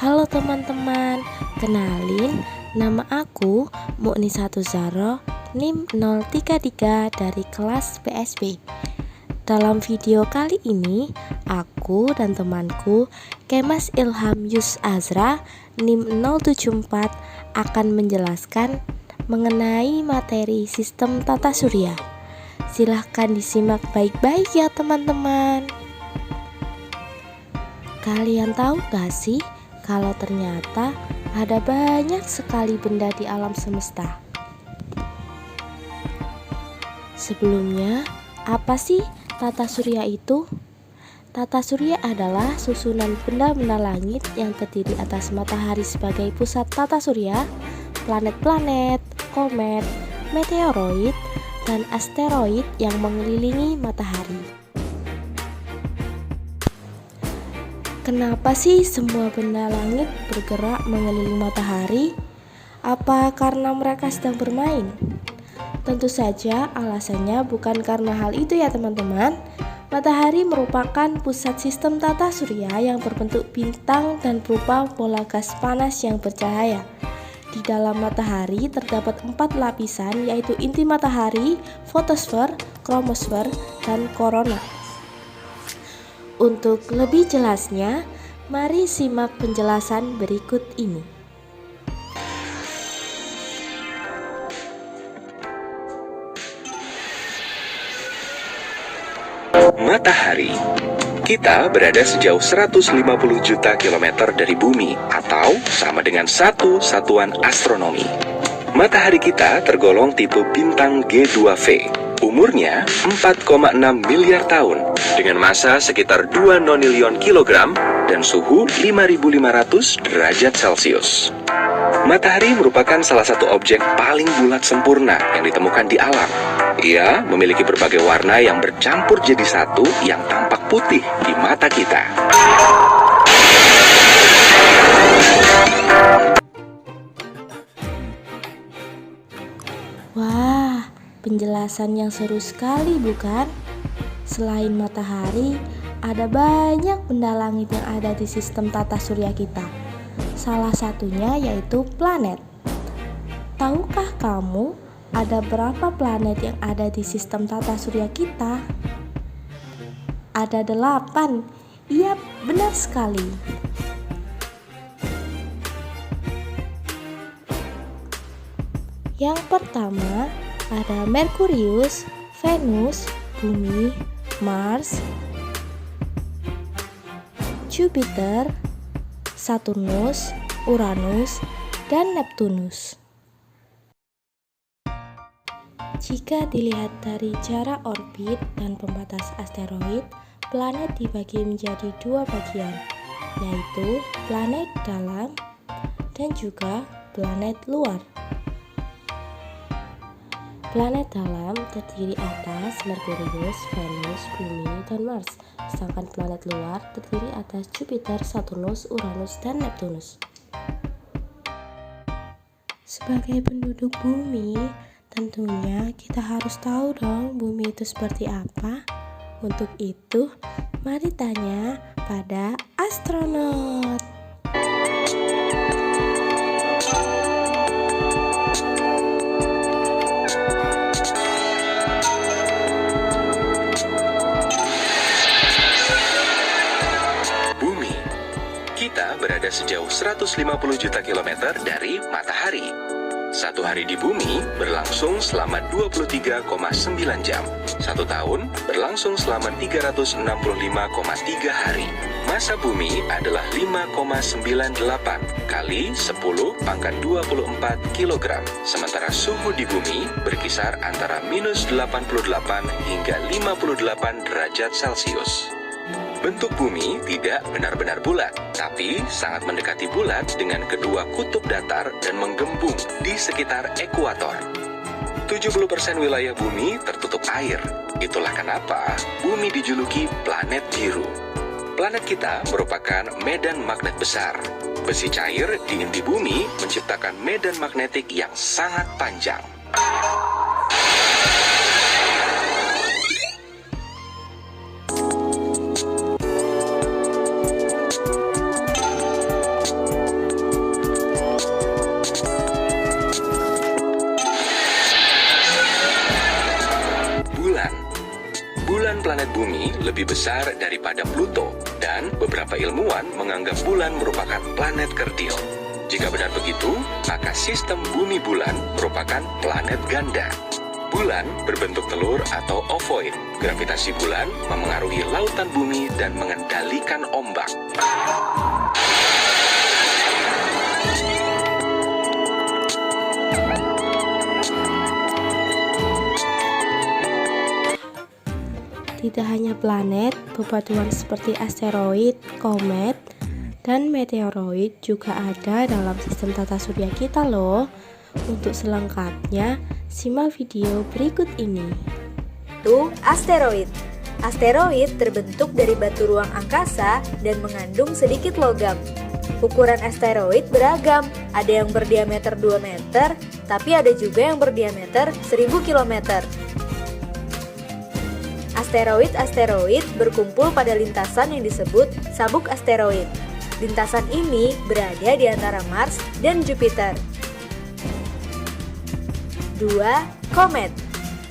Halo teman-teman, kenalin nama aku Muknisatu Zahro, NIM 033 dari kelas PSB. Dalam video kali ini, aku dan temanku Kemas Ilham Yus Azra NIM 074 akan menjelaskan mengenai materi sistem tata surya. Silahkan disimak baik-baik ya teman-teman. Kalian tahu gak sih kalau ternyata ada banyak sekali benda di alam semesta? Sebelumnya, apa sih tata surya itu? Tata surya adalah susunan benda-benda langit yang terdiri atas matahari sebagai pusat tata surya, planet-planet, komet, meteoroid, dan asteroid yang mengelilingi matahari. Kenapa sih semua benda langit bergerak mengelilingi matahari? Apa karena mereka sedang bermain? Tentu saja alasannya bukan karena hal itu ya teman-teman. Matahari merupakan pusat sistem tata surya yang berbentuk bintang dan berupa bola gas panas yang bercahaya. Di dalam matahari terdapat 4 lapisan, yaitu inti matahari, fotosfer, kromosfer, dan korona. Untuk lebih jelasnya, mari simak penjelasan berikut ini. Matahari. Kita berada sejauh 150 juta kilometer dari bumi atau sama dengan satu satuan astronomi. Matahari kita tergolong tipe bintang G2V. Umurnya 4,6 miliar tahun dengan massa sekitar 2 nonilion kilogram dan suhu 5.500 derajat Celcius. Matahari merupakan salah satu objek paling bulat sempurna yang ditemukan di alam. Ia memiliki berbagai warna yang bercampur jadi satu yang tampak putih di mata kita. Wah, penjelasan yang seru sekali bukan? Selain matahari, ada banyak benda langit yang ada di sistem tata surya kita. Salah satunya yaitu planet. Tahukah kamu ada berapa planet yang ada di sistem tata surya kita? Ada 8. Iya, benar sekali. Yang pertama ada Merkurius, Venus, Bumi, Mars, Jupiter, Saturnus, Uranus, dan Neptunus. Jika dilihat dari jarak orbit dan pembatas asteroid, planet dibagi menjadi 2 bagian, yaitu planet dalam dan juga planet luar. Planet dalam terdiri atas Merkurius, Venus, Bumi, dan Mars, sedangkan planet luar terdiri atas Jupiter, Saturnus, Uranus, dan Neptunus. Sebagai penduduk bumi, tentunya kita harus tahu dong bumi itu seperti apa. Untuk itu, mari tanya pada astronot. Bumi. Kita berada sejauh 150 juta kilometer dari matahari. Satu hari di bumi berlangsung selama 23,9 jam. Satu tahun berlangsung selama 365,3 hari. Massa bumi adalah 5,98 kali 10 pangkat 24 kg. Sementara suhu di bumi berkisar antara minus 88 hingga 58 derajat Celcius. Bentuk bumi tidak benar-benar bulat, tapi sangat mendekati bulat dengan kedua kutub datar dan menggembung di sekitar ekuator. 70% wilayah bumi tertutup air. Itulah kenapa bumi dijuluki planet biru. Planet kita merupakan medan magnet besar. Besi cair di inti bumi menciptakan medan magnetik yang sangat panjang. Bumi lebih besar daripada Pluto dan beberapa ilmuwan menganggap bulan merupakan planet kerdil. Jika benar begitu, maka sistem bumi bulan merupakan planet ganda. Bulan berbentuk telur atau ovoid. Gravitasi bulan memengaruhi lautan bumi dan mengendalikan ombak. Tidak hanya planet, bebatuan seperti asteroid, komet, dan meteoroid juga ada dalam sistem tata surya kita loh. Untuk selengkapnya, simak video berikut ini. Asteroid. Asteroid terbentuk dari batu ruang angkasa dan mengandung sedikit logam. Ukuran asteroid beragam, ada yang berdiameter 2 meter, tapi ada juga yang berdiameter 1000 km. Asteroid-asteroid berkumpul pada lintasan yang disebut sabuk asteroid. Lintasan ini berada di antara Mars dan Jupiter. 2. Komet.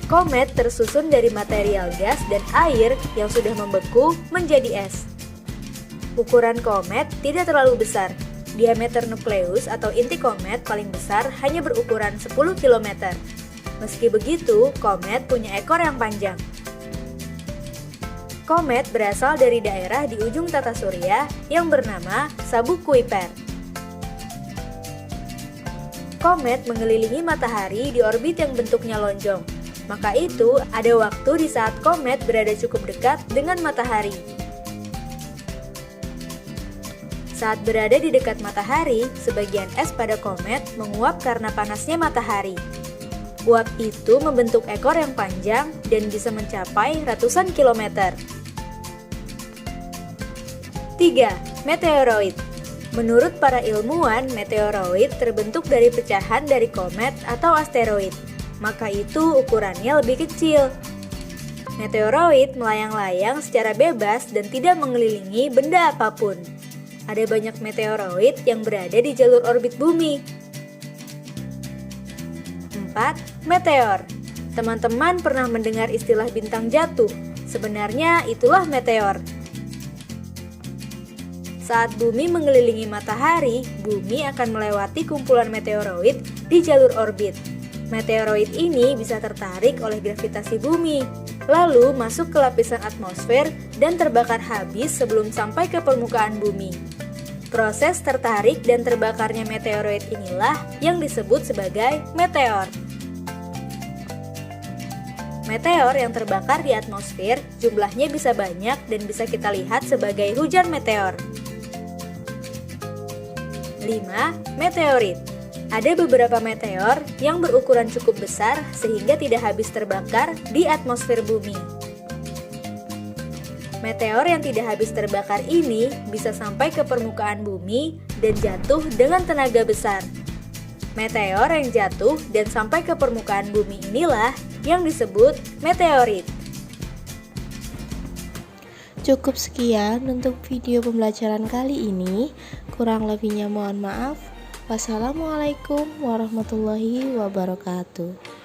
Komet tersusun dari material gas dan air yang sudah membeku menjadi es. Ukuran komet tidak terlalu besar. Diameter nukleus atau inti komet paling besar hanya berukuran 10 km. Meski begitu, komet punya ekor yang panjang. Komet berasal dari daerah di ujung tata surya yang bernama sabuk Kuiper. Komet mengelilingi matahari di orbit yang bentuknya lonjong. Maka itu, ada waktu di saat komet berada cukup dekat dengan matahari. Saat berada di dekat matahari, sebagian es pada komet menguap karena panasnya matahari. Uap itu membentuk ekor yang panjang dan bisa mencapai ratusan kilometer. 3. Meteoroid. Menurut para ilmuwan, meteoroid terbentuk dari pecahan dari komet atau asteroid. Maka itu ukurannya lebih kecil. Meteoroid melayang-layang secara bebas dan tidak mengelilingi benda apapun. Ada banyak meteoroid yang berada di jalur orbit bumi. 4. Meteor. Teman-teman pernah mendengar istilah bintang jatuh. Sebenarnya itulah meteor. Saat bumi mengelilingi matahari, bumi akan melewati kumpulan meteoroid di jalur orbit. Meteoroid ini bisa tertarik oleh gravitasi bumi, lalu masuk ke lapisan atmosfer dan terbakar habis sebelum sampai ke permukaan bumi. Proses tertarik dan terbakarnya meteoroid inilah yang disebut sebagai meteor. Meteor yang terbakar di atmosfer jumlahnya bisa banyak dan bisa kita lihat sebagai hujan meteor. 5. Meteorit. Ada beberapa meteor yang berukuran cukup besar sehingga tidak habis terbakar di atmosfer bumi. Meteor yang tidak habis terbakar ini bisa sampai ke permukaan bumi dan jatuh dengan tenaga besar. Meteor yang jatuh dan sampai ke permukaan bumi inilah yang disebut meteorit. Cukup sekian untuk video pembelajaran kali ini. Kurang lebihnya mohon maaf. Wassalamualaikum warahmatullahi wabarakatuh.